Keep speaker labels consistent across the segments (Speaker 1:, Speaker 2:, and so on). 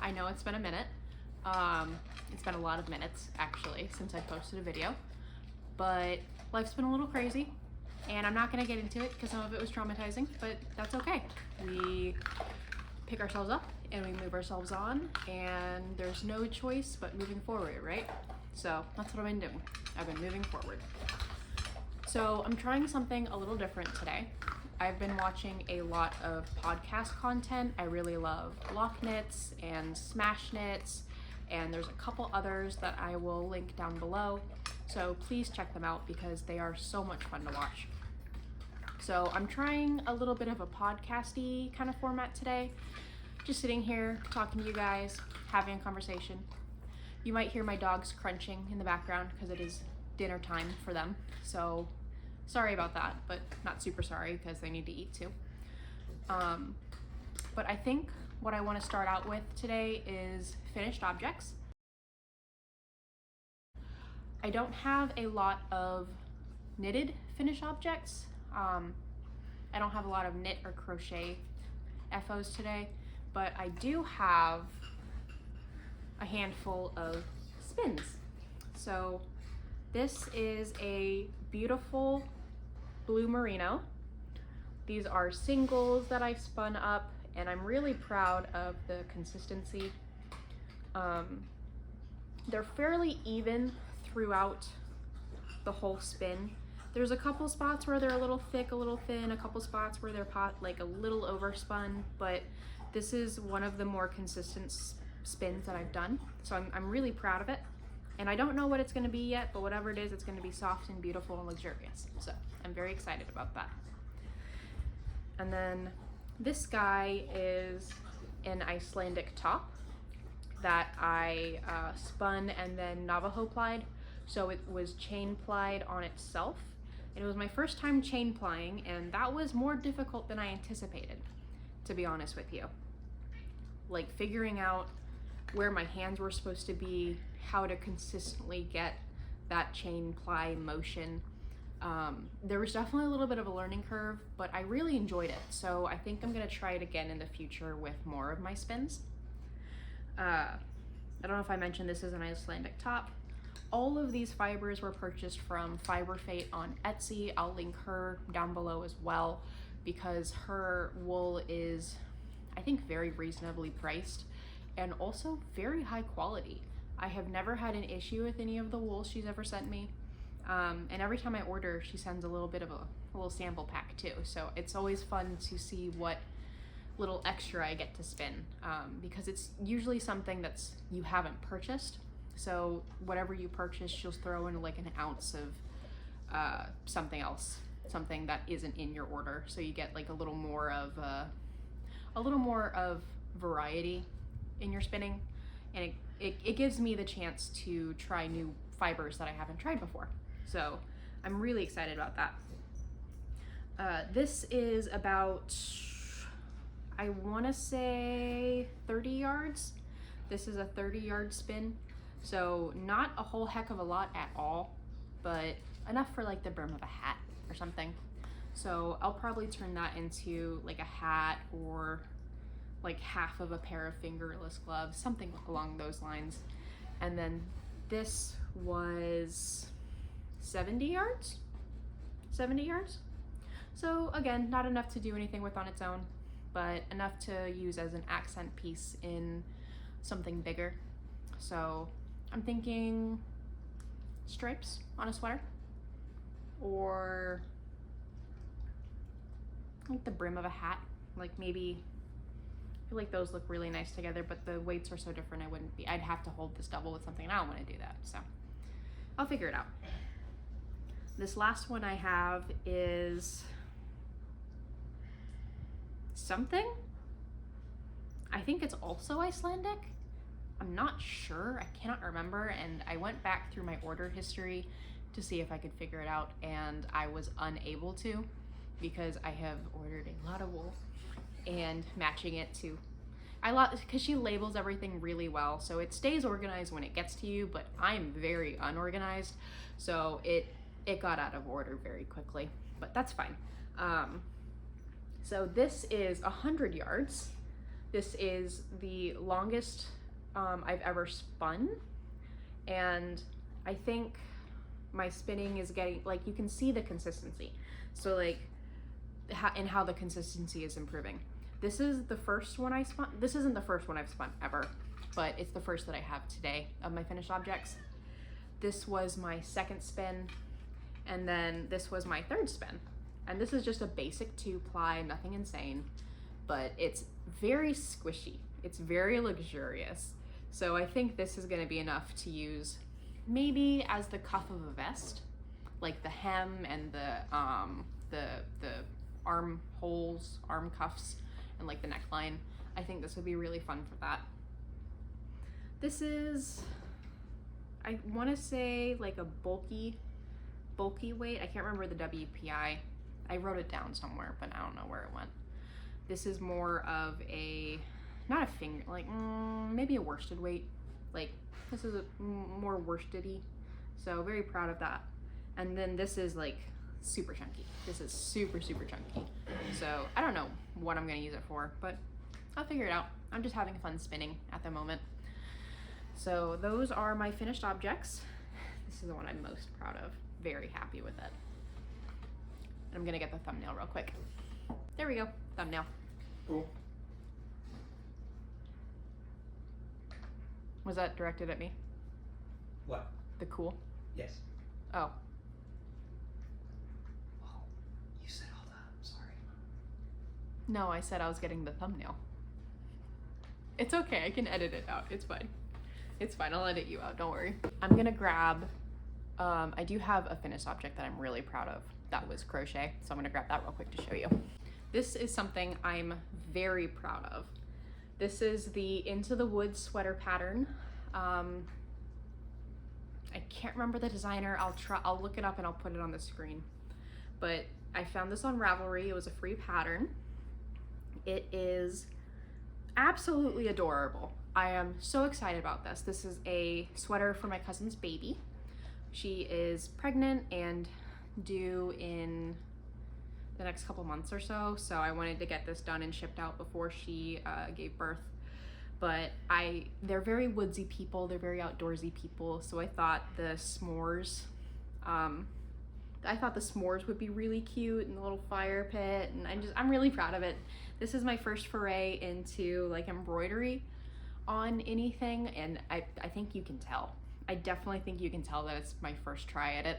Speaker 1: I know it's been a minute. It's been a lot of minutes actually since I posted a video, but life's been a little crazy and I'm not gonna get into it because some of it was traumatizing, but that's okay. We pick ourselves up and we move ourselves on, and there's no choice but moving forward, right? So that's what I've been doing. I've been moving forward. So I'm trying something a little different today. I've been watching a lot of podcast content. I really love lock knits and smash knits, and there's a couple others that I will link down below. So please check them out because they are so much fun to watch. So I'm trying a little bit of a podcasty kind of format today. Just sitting here talking to you guys, having a conversation. You might hear my dogs crunching in the background because it is dinner time for them. So sorry about that, but not super sorry because they need to eat too. But I think what I want to start out with today is finished objects. I don't have a lot of knitted finished objects. I don't have a lot of knit or crochet FOs today, but I do have a handful of spins. So this is a beautiful blue merino. These are singles that I spun up, and I'm really proud of the consistency. They're fairly even throughout the whole spin. There's a couple spots where they're a little thick, a little thin, a couple spots where they're like a little overspun, but this is one of the more consistent spins that I've done. So I'm really proud of it. And I don't know what it's gonna be yet, but whatever it is, it's gonna be soft and beautiful and luxurious. So I'm very excited about that. And then this guy is an Icelandic top that I spun and then Navajo plied. So it was chain plied on itself. And it was my first time chain plying, and that was more difficult than I anticipated, to be honest with you. Like figuring out where my hands were supposed to be, how to consistently get that chain ply motion. There was definitely a little bit of a learning curve, but I really enjoyed it. So I think I'm gonna try it again in the future with more of my spins. I don't know if I mentioned this is an Icelandic top. All of these fibers were purchased from Fiber Fate on Etsy. I'll link her down below as well because her wool is, I think, very reasonably priced and also very high quality. I have never had an issue with any of the wool she's ever sent me. And every time I order, she sends a little bit of a little sample pack too. So it's always fun to see what little extra I get to spin because it's usually something that's you haven't purchased. So whatever you purchase, she'll throw in like an ounce of something else, something that isn't in your order. So you get like a little more of variety in your spinning, and it gives me the chance to try new fibers that I haven't tried before. So I'm really excited about that. This is about, I want to say 30 yards. This is a 30-yard spin. So not a whole heck of a lot at all, but enough for like the brim of a hat or something. So I'll probably turn that into like a hat or like half of a pair of fingerless gloves, something along those lines. And then this was 70 yards? 70 yards? So again, not enough to do anything with on its own, but enough to use as an accent piece in something bigger. So I'm thinking stripes on a sweater, or like the brim of a hat. Like maybe, I feel like those look really nice together, but the weights are so different I'd have to hold this double with something, and I don't want to do that, so I'll figure it out. This last one I have is something. I think it's also Icelandic. I'm not sure, I cannot remember, and I went back through my order history to see if I could figure it out, and I was unable to because I have ordered a lot of wool and matching it to, because she labels everything really well, so it stays organized when it gets to you, but I'm very unorganized, so it got out of order very quickly, but that's fine. So this is 100 yards. This is the longest I've ever spun, and I think my spinning is getting, like, you can see the consistency. So like, how the consistency is improving. This is the first one I spun. This isn't the first one I've spun ever, but it's the first that I have today of my finished objects. This was my second spin, and then this was my third spin. And this is just a basic 2-ply, nothing insane, but it's very squishy. It's very luxurious. So I think this is gonna be enough to use maybe as the cuff of a vest, like the hem and the arm holes, arm cuffs, and like the neckline. I think this would be really fun for that. This is, I wanna say like a bulky weight. I can't remember the WPI. I wrote it down somewhere, but I don't know where it went. This is more of a, not a finger, like maybe a worsted weight. Like this is a more worsted-y. So very proud of that. And then this is like super chunky. This is super, super chunky. So I don't know what I'm gonna use it for, but I'll figure it out. I'm just having fun spinning at the moment. So those are my finished objects. This is the one I'm most proud of. Very happy with it. I'm gonna get the thumbnail real quick. There we go, thumbnail.
Speaker 2: Cool.
Speaker 1: Was that directed at me?
Speaker 2: What?
Speaker 1: The cool?
Speaker 2: Yes.
Speaker 1: Oh.
Speaker 2: Oh, you said all that. I'm sorry.
Speaker 1: No, I said I was getting the thumbnail. It's okay, I can edit it out. It's fine. It's fine, I'll edit you out, don't worry. I'm gonna grab, I do have a finished object that I'm really proud of. That was crochet, so I'm gonna grab that real quick to show you. This is something I'm very proud of. This is the Into the Woods sweater pattern. I can't remember the designer. I'll look it up and I'll put it on the screen. But I found this on Ravelry. It was a free pattern. It is absolutely adorable. I am so excited about this. This is a sweater for my cousin's baby. She is pregnant and due in the next couple months or so. So I wanted to get this done and shipped out before she gave birth. But they're very woodsy people. They're very outdoorsy people. So I thought the s'mores, would be really cute, and the little fire pit. And I'm really proud of it. This is my first foray into like embroidery on anything. And I think you can tell. I definitely think you can tell that it's my first try at it.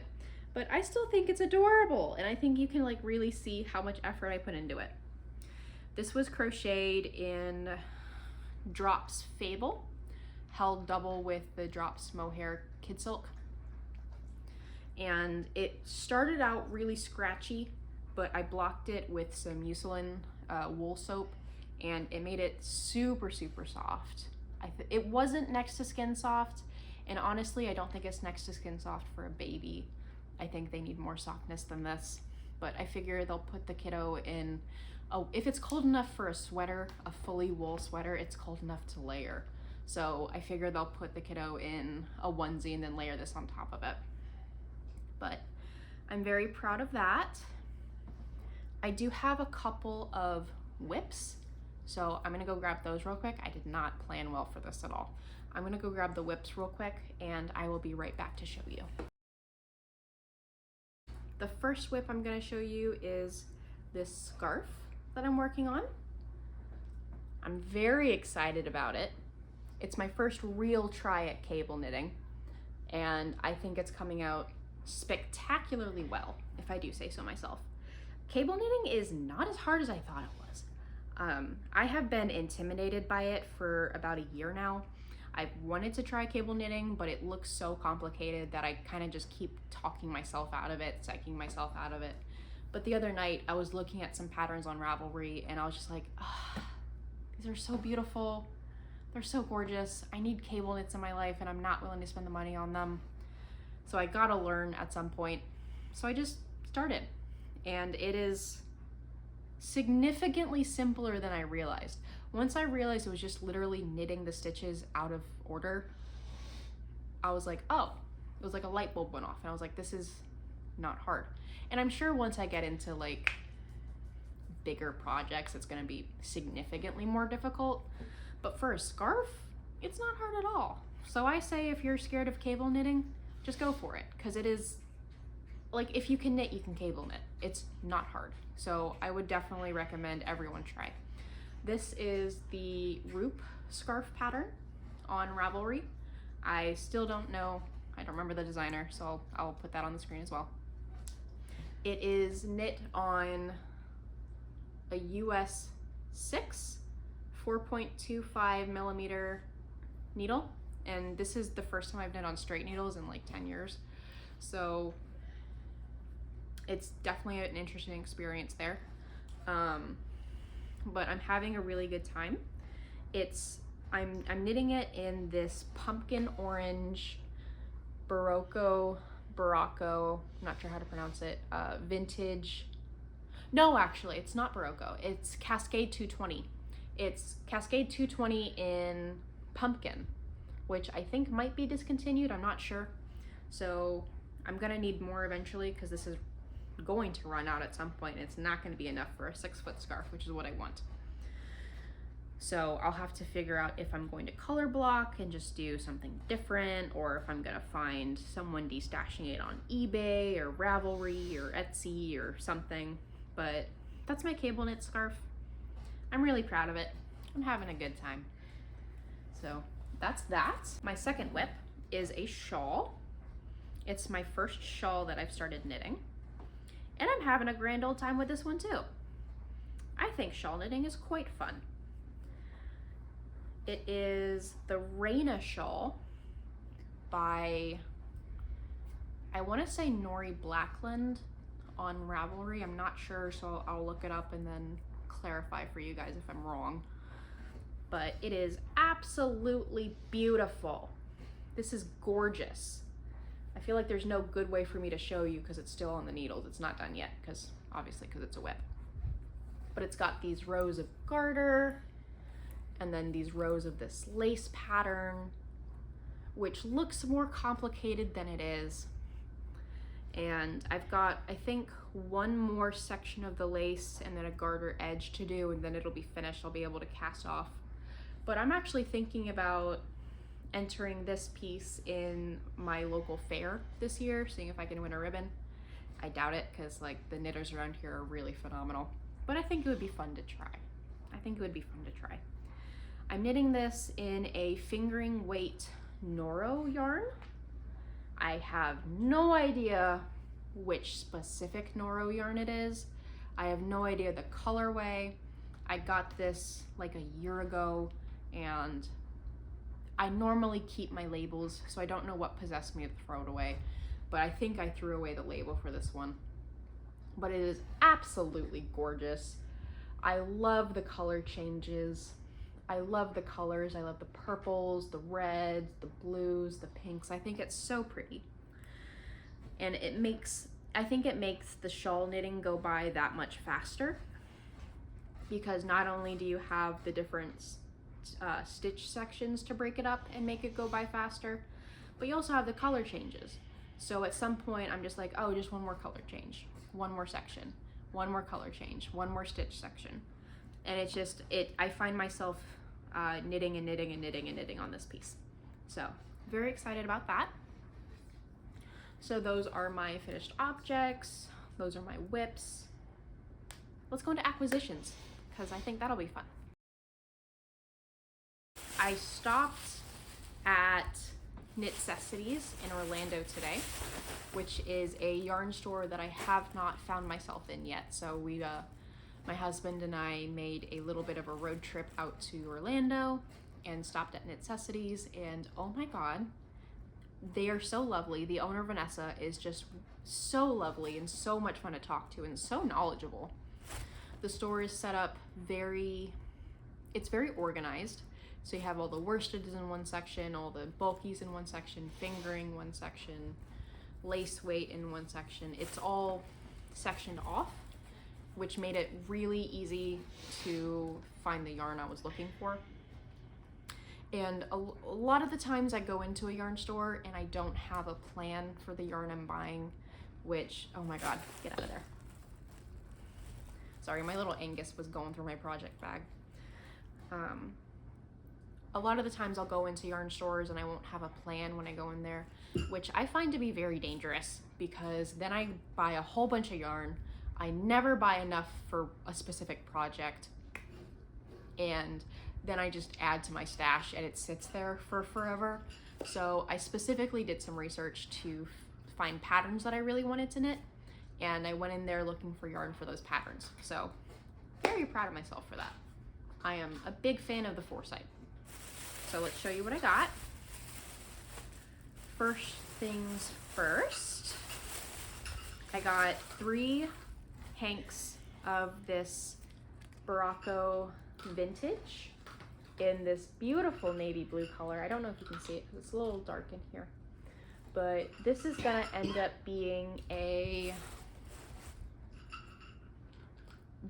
Speaker 1: But I still think it's adorable, and I think you can like really see how much effort I put into it. This was crocheted in Drops Fable, held double with the Drops Mohair Kid Silk. And it started out really scratchy, but I blocked it with some Mucilin wool soap, and it made it super, super soft. It wasn't next to skin soft, and honestly, I don't think it's next to skin soft for a baby. I think they need more softness than this, but I figure they'll put the kiddo in, if it's cold enough for a sweater, a fully wool sweater, it's cold enough to layer. So I figure they'll put the kiddo in a onesie and then layer this on top of it. But I'm very proud of that. I do have a couple of whips, so I'm gonna go grab those real quick. I did not plan well for this at all. I'm gonna go grab the whips real quick, and I will be right back to show you. The first whip I'm gonna show you is this scarf that I'm working on. I'm very excited about it. It's my first real try at cable knitting, and I think it's coming out spectacularly well, if I do say so myself. Cable knitting is not as hard as I thought it was. I have been intimidated by it for about a year now. I've wanted to try cable knitting, but it looks so complicated that I kind of just keep talking myself out of it, psyching myself out of it. But the other night, I was looking at some patterns on Ravelry, and I was just like, these are so beautiful. They're so gorgeous. I need cable knits in my life, and I'm not willing to spend the money on them. So I gotta learn at some point. So I just started, and it is significantly simpler than I realized. Once I realized it was just literally knitting the stitches out of order, I was like, oh, it was like a light bulb went off, and I was like, this is not hard. And I'm sure once I get into like bigger projects, it's gonna be significantly more difficult. But for a scarf, it's not hard at all. So I say if you're scared of cable knitting, just go for it, because it is, like, if you can knit, you can cable knit. It's not hard. So I would definitely recommend everyone try. This is the Rupe scarf pattern on Ravelry. I still don't know, I don't remember the designer, so I'll put that on the screen as well. It is knit on a US 6 4.25 millimeter needle, and this is the first time I've knit on straight needles in like 10 years, so it's definitely an interesting experience there. But I'm having a really good time. I'm knitting it in this pumpkin orange Barocco, I'm not sure how to pronounce it, vintage. No, actually, it's not Barocco. It's Cascade 220. It's Cascade 220 in pumpkin, which I think might be discontinued. I'm not sure. So I'm gonna need more eventually, because this is going to run out at some point. And it's not going to be enough for a 6-foot scarf, which is what I want. So I'll have to figure out if I'm going to color block and just do something different, or if I'm gonna find someone destashing it on eBay or Ravelry or Etsy or something. But that's my cable knit scarf. I'm really proud of it. I'm having a good time. So that's that. My second whip is a shawl. It's my first shawl that I've started knitting, and I'm having a grand old time with this one too. I think shawl knitting is quite fun. It is the Raina shawl by, I want to say Nori Blackland on Ravelry. I'm not sure, so I'll look it up and then clarify for you guys if I'm wrong. But it is absolutely beautiful. This is gorgeous. I feel like there's no good way for me to show you because it's still on the needles. It's not done yet, because obviously because it's a whip. But it's got these rows of garter, and then these rows of this lace pattern, which looks more complicated than it is. And I've got, I think, one more section of the lace and then a garter edge to do, and then it'll be finished. I'll be able to cast off. But I'm actually thinking about entering this piece in my local fair this year, seeing if I can win a ribbon. I doubt it, because like the knitters around here are really phenomenal. But I think it would be fun to try. I'm knitting this in a fingering weight Noro yarn. I have no idea which specific Noro yarn it is. I have no idea the colorway. I got this like a year ago, and I normally keep my labels, so I don't know what possessed me to throw it away, but I think I threw away the label for this one. But it is absolutely gorgeous. I love the color changes. I love the colors. I love the purples, the reds, the blues, the pinks. I think it's so pretty. And I think it makes the shawl knitting go by that much faster, because not only do you have the different stitch sections to break it up and make it go by faster, but you also have the color changes. So at some point I'm just like, oh, just one more color change, one more section, one more color change, one more stitch section. And it's just, I find myself knitting and knitting and knitting and knitting on this piece. So very excited about that. So those are my finished objects. Those are my whips. Let's go into acquisitions, because I think that'll be fun. I stopped at Knitcessities in Orlando today, which is a yarn store that I have not found myself in yet. So my husband and I made a little bit of a road trip out to Orlando and stopped at Knitcessities, and oh my God, they are so lovely. The owner, Vanessa, is just so lovely and so much fun to talk to and so knowledgeable. The store is set up it's very organized. So you have all the worsteds in one section, all the bulkies in one section, fingering one section, lace weight in one section. It's all sectioned off, which made it really easy to find the yarn I was looking for. And a lot of the times I go into a yarn store and I don't have a plan for the yarn I'm buying, which, oh my God, get out of there. Sorry, my little Angus was going through my project bag. A lot of the times I'll go into yarn stores and I won't have a plan when I go in there, which I find to be very dangerous because then I buy a whole bunch of yarn. I never buy enough for a specific project, and then I just add to my stash and it sits there for forever. So I specifically did some research to find patterns that I really wanted to knit, and I went in there looking for yarn for those patterns. So very proud of myself for that. I am a big fan of the foresight. So let's show you what I got. First things first, I got 3 hanks of this Barocco vintage in this beautiful navy blue color. I don't know if you can see it because it's a little dark in here, but this is gonna end up being a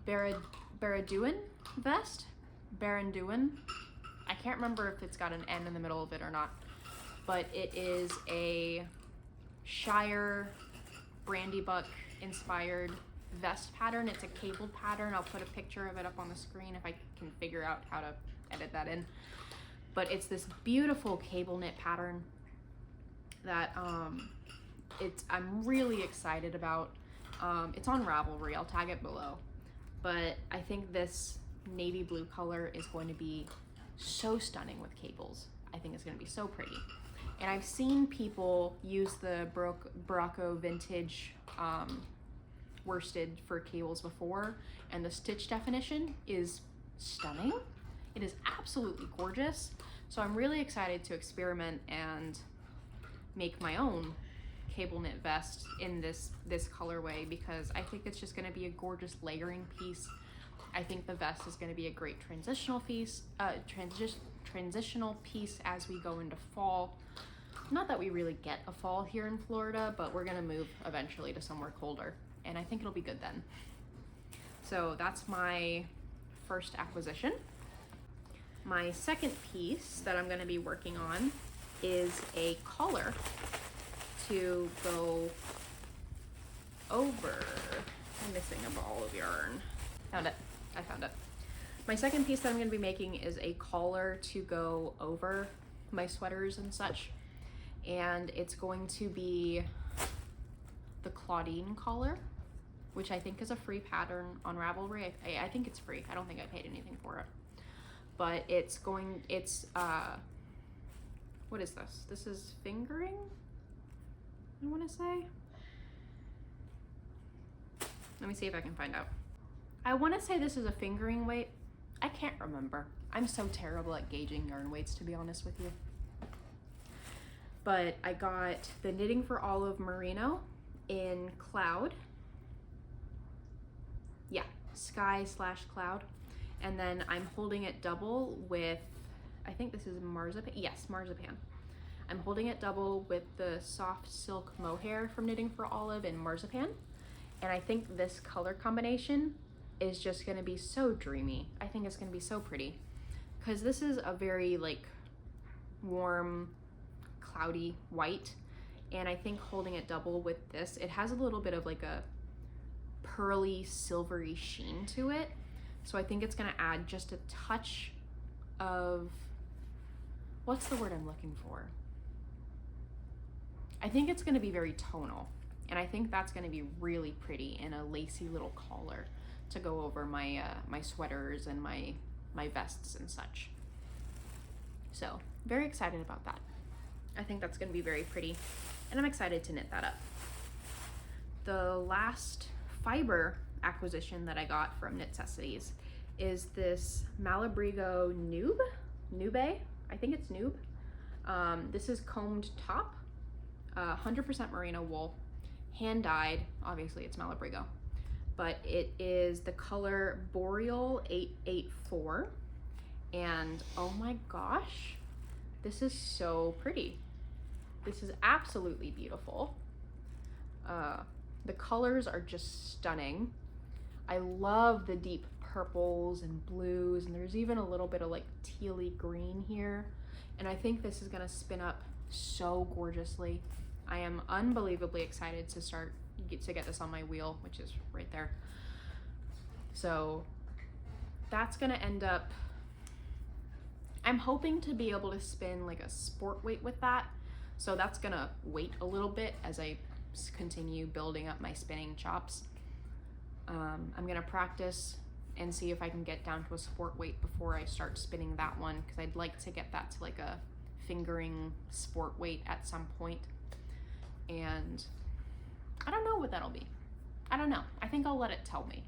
Speaker 1: Baranduin vest. Baranduin. I can't remember if it's got an N in the middle of it or not, but it is a Shire Brandy Buck inspired vest pattern. It's a cabled pattern. I'll put a picture of it up on the screen if I can figure out how to edit that in. But it's this beautiful cable knit pattern that I'm really excited about. It's on Ravelry. I'll tag it below. But I think this navy blue color is going to be so stunning with cables. I think it's going to be so pretty. And I've seen people use the Barocco vintage worsted for cables before, and the stitch definition is stunning. It is absolutely gorgeous. So I'm really excited to experiment and make my own cable knit vest in this colorway, because I think it's just going to be a gorgeous layering piece. I think the vest is going to be a great transitional piece as we go into fall. Not that we really get a fall here in Florida, but we're going to move eventually to somewhere colder, and I think it'll be good then. So that's my first acquisition. My second piece that I'm going to be working on is a collar to go over. I'm missing a ball of yarn. Found it. I found it. My second piece that I'm going to be making is a collar to go over my sweaters and such, and it's going to be the Claudine collar, which I think is a free pattern on Ravelry. I think it's free. I don't think I paid anything for it, but what is this? This is fingering, I want to say. Let me see if I can find out. I want to say this is a fingering weight. I can't remember. I'm so terrible at gauging yarn weights, to be honest with you. But I got the Knitting for Olive Merino in Cloud. Yeah, Sky/Cloud. And then I'm holding it double with, I think this is Marzipan. Yes, Marzipan. I'm holding it double with the Soft Silk Mohair from Knitting for Olive in Marzipan. And I think this color combination is just gonna be so dreamy. I think it's gonna be so pretty, because this is a very like warm, cloudy white, and I think holding it double with this, it has a little bit of like a pearly, silvery sheen to it. So I think it's gonna add just a touch of, what's the word I'm looking for? I think it's gonna be very tonal, and I think that's gonna be really pretty in a lacy little collar to go over my my sweaters and my vests and such. So very excited about that. I think that's gonna be very pretty, and I'm excited to knit that up. The last fiber acquisition that I got from Knitcessities is this Malabrigo Nube, I think it's Nube. This is combed top, 100% merino wool, hand dyed, obviously it's Malabrigo, but it is the color Boreal 884, and oh my gosh, this is so pretty. This is absolutely beautiful. The colors are just stunning. I love the deep purples and blues, and there's even a little bit of like tealy green here, and I think this is gonna spin up so gorgeously. I am unbelievably excited to get this on my wheel, which is right there. So that's gonna end up, I'm hoping to be able to spin like a sport weight with that. So that's gonna wait a little bit as I continue building up my spinning chops. I'm gonna practice and see if I can get down to a sport weight before I start spinning that one, because I'd like to get that to like a fingering sport weight at some point. And I don't know what that'll be. I don't know. I think I'll let it tell me.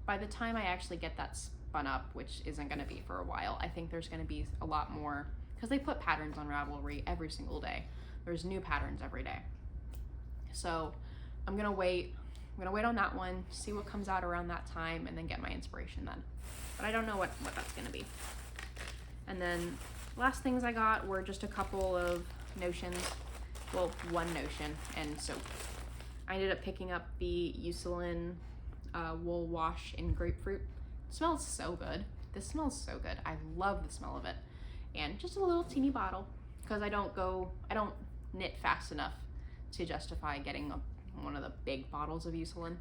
Speaker 1: By the time I actually get that spun up, which isn't gonna be for a while, I think there's gonna be a lot more, because they put patterns on Ravelry every single day. There's new patterns every day. So I'm gonna wait on that one, see what comes out around that time, and then get my inspiration then. But I don't know what that's gonna be. And then last things I got were just a couple of notions. Well, one notion and soap. I ended up picking up the Eucerin wool wash in grapefruit. It smells so good. This smells so good. I love the smell of it. And just a little teeny bottle, because I don't knit fast enough to justify getting one of the big bottles of Eucerin.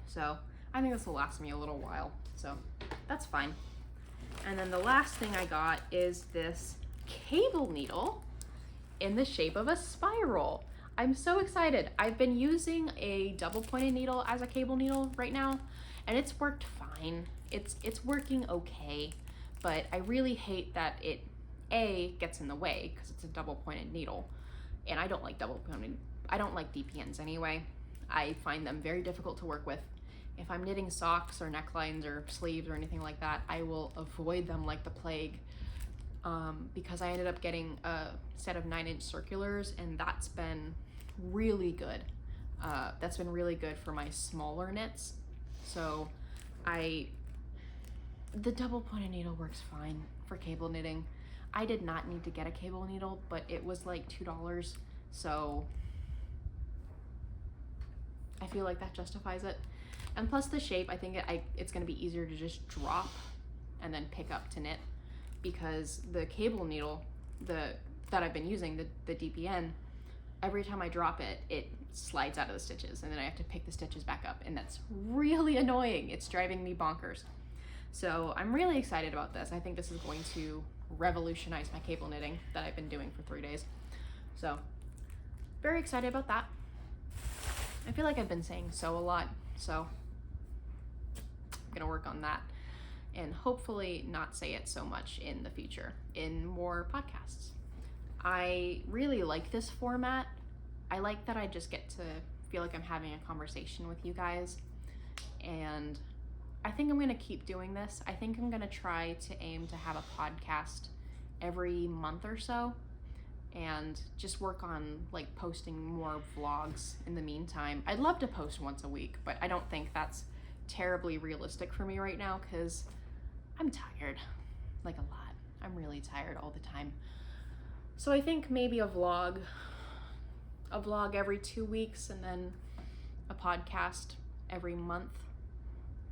Speaker 1: So I think this will last me a little while, so that's fine. And then the last thing I got is this cable needle in the shape of a spiral. I'm so excited. I've been using a double pointed needle as a cable needle right now, and it's worked fine. It's working okay, but I really hate that it gets in the way because it's a double pointed needle, and I don't like I don't like DPNs anyway. I find them very difficult to work with. If I'm knitting socks or necklines or sleeves or anything like that, I will avoid them like the plague, because I ended up getting a set of 9-inch circulars, and that's been really good. That's been really good for my smaller knits. So the double pointed needle works fine for cable knitting. I did not need to get a cable needle, but it was like $2, so I feel like that justifies it. And plus the shape, I think it's gonna be easier to just drop and then pick up to knit, because the cable needle that I've been using, the DPN, every time I drop it, it slides out of the stitches, and then I have to pick the stitches back up, and that's really annoying. It's driving me bonkers. So I'm really excited about this. I think this is going to revolutionize my cable knitting that I've been doing for 3 days. So very excited about that. I feel like I've been saying so a lot, so I'm gonna work on that and hopefully not say it so much in the future in more podcasts. I really like this format. I like that I just get to feel like I'm having a conversation with you guys, and I think I'm gonna keep doing this. I think I'm gonna try to aim to have a podcast every month or so, and just work on like posting more vlogs in the meantime. I'd love to post once a week, but I don't think that's terribly realistic for me right now, because I'm tired, like a lot. I'm really tired all the time. So I think maybe a vlog every 2 weeks, and then a podcast every month.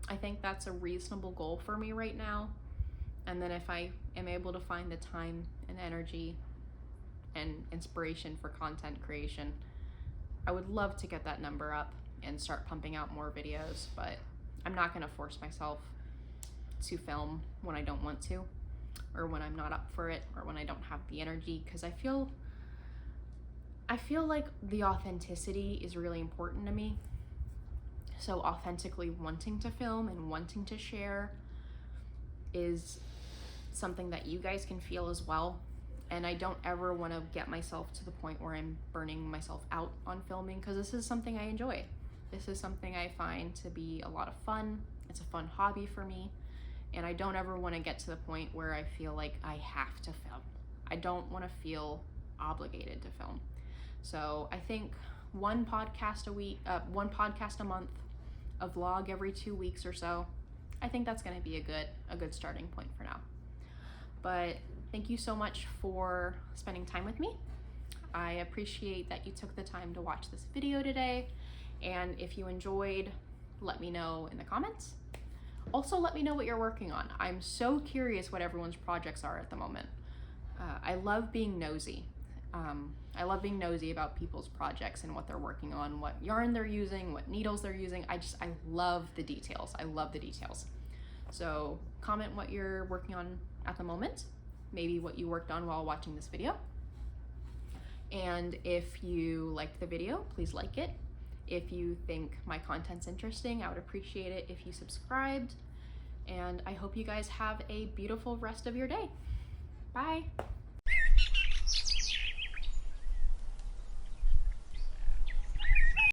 Speaker 1: I think that's a reasonable goal for me right now. And then if I am able to find the time and energy and inspiration for content creation, I would love to get that number up and start pumping out more videos, but I'm not gonna force myself to film when I don't want to, or when I'm not up for it, or when I don't have the energy, because I feel like the authenticity is really important to me. So authentically wanting to film and wanting to share is something that you guys can feel as well. And I don't ever want to get myself to the point where I'm burning myself out on filming, because this is something I enjoy. This is something I find to be a lot of fun. It's a fun hobby for me. And I don't ever want to get to the point where I feel like I have to film. I don't want to feel obligated to film. So I think one podcast a month, a vlog every 2 weeks or so. I think that's going to be a good starting point for now. But thank you so much for spending time with me. I appreciate that you took the time to watch this video today. And if you enjoyed, let me know in the comments. Also, let me know what you're working on. I'm so curious what everyone's projects are at the moment. I love being nosy. I love being nosy about people's projects and what they're working on, what yarn they're using, what needles they're using. I love the details. I love the details. So comment what you're working on at the moment, maybe what you worked on while watching this video. And if you liked the video, please like it. If you think my content's interesting, I would appreciate it if you subscribed. And I hope you guys have a beautiful rest of your day. Bye.